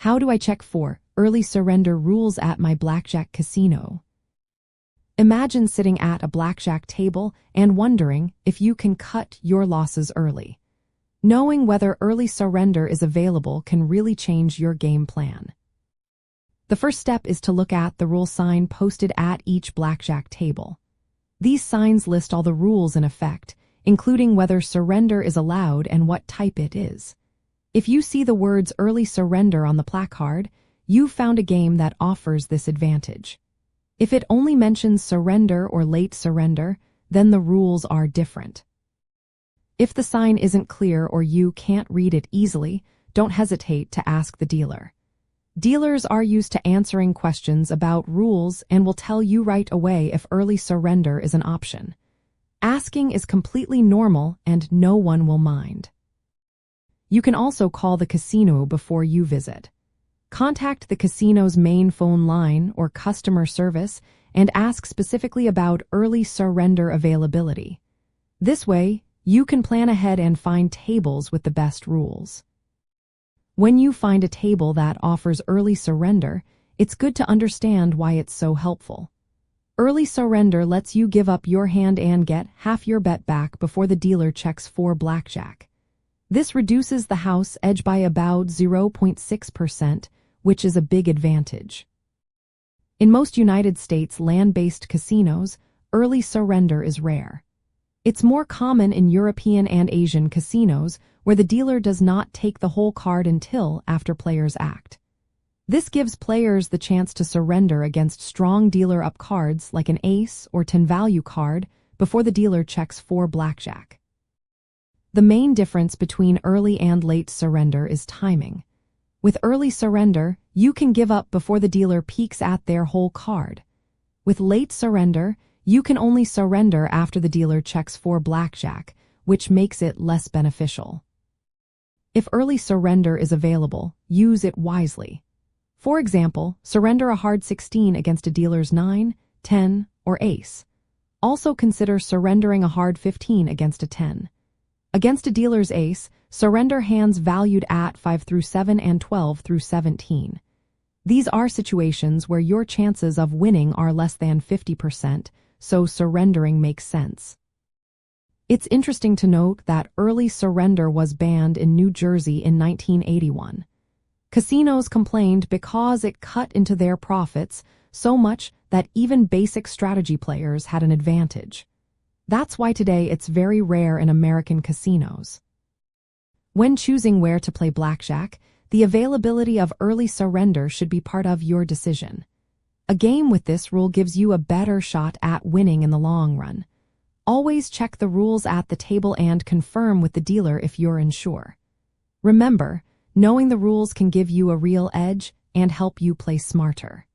How do I check for early surrender rules at my blackjack casino? Imagine sitting at a blackjack table and wondering if you can cut your losses early. Knowing whether early surrender is available can really change your game plan. The first step is to look at the rule sign posted at each blackjack table. These signs list all the rules in effect, including whether surrender is allowed and what type it is. If you see the words early surrender on the placard, you've found a game that offers this advantage. If it only mentions surrender or late surrender, then the rules are different. If the sign isn't clear or you can't read it easily, don't hesitate to ask the dealer. Dealers are used to answering questions about rules and will tell you right away if early surrender is an option. Asking is completely normal and no one will mind. You can also call the casino before you visit. Contact the casino's main phone line or customer service and ask specifically about early surrender availability. This way, you can plan ahead and find tables with the best rules. When you find a table that offers early surrender, it's good to understand why it's so helpful. Early surrender lets you give up your hand and get half your bet back before the dealer checks for blackjack. This reduces the house edge by about 0.6%, which is a big advantage. In most United States land-based casinos, early surrender is rare. It's more common in European and Asian casinos where the dealer does not take the whole card until after players act. This gives players the chance to surrender against strong dealer-up cards like an ace or 10 value card before the dealer checks for blackjack. The main difference between early and late surrender is timing. With early surrender, you can give up before the dealer peeks at their whole card. With late surrender, you can only surrender after the dealer checks for blackjack, which makes it less beneficial. If early surrender is available, use it wisely. For example, surrender a hard 16 against a dealer's 9, 10, or ace. Also consider surrendering a hard 15 against a 10. Against a dealer's ace, surrender hands valued at 5 through 7 and 12 through 17. These are situations where your chances of winning are less than 50%, so surrendering makes sense. It's interesting to note that early surrender was banned in New Jersey in 1981. Casinos complained because it cut into their profits so much that even basic strategy players had an advantage. That's why today it's very rare in American casinos. When choosing where to play blackjack, the availability of early surrender should be part of your decision. A game with this rule gives you a better shot at winning in the long run. Always check the rules at the table and confirm with the dealer if you're unsure. Remember, knowing the rules can give you a real edge and help you play smarter.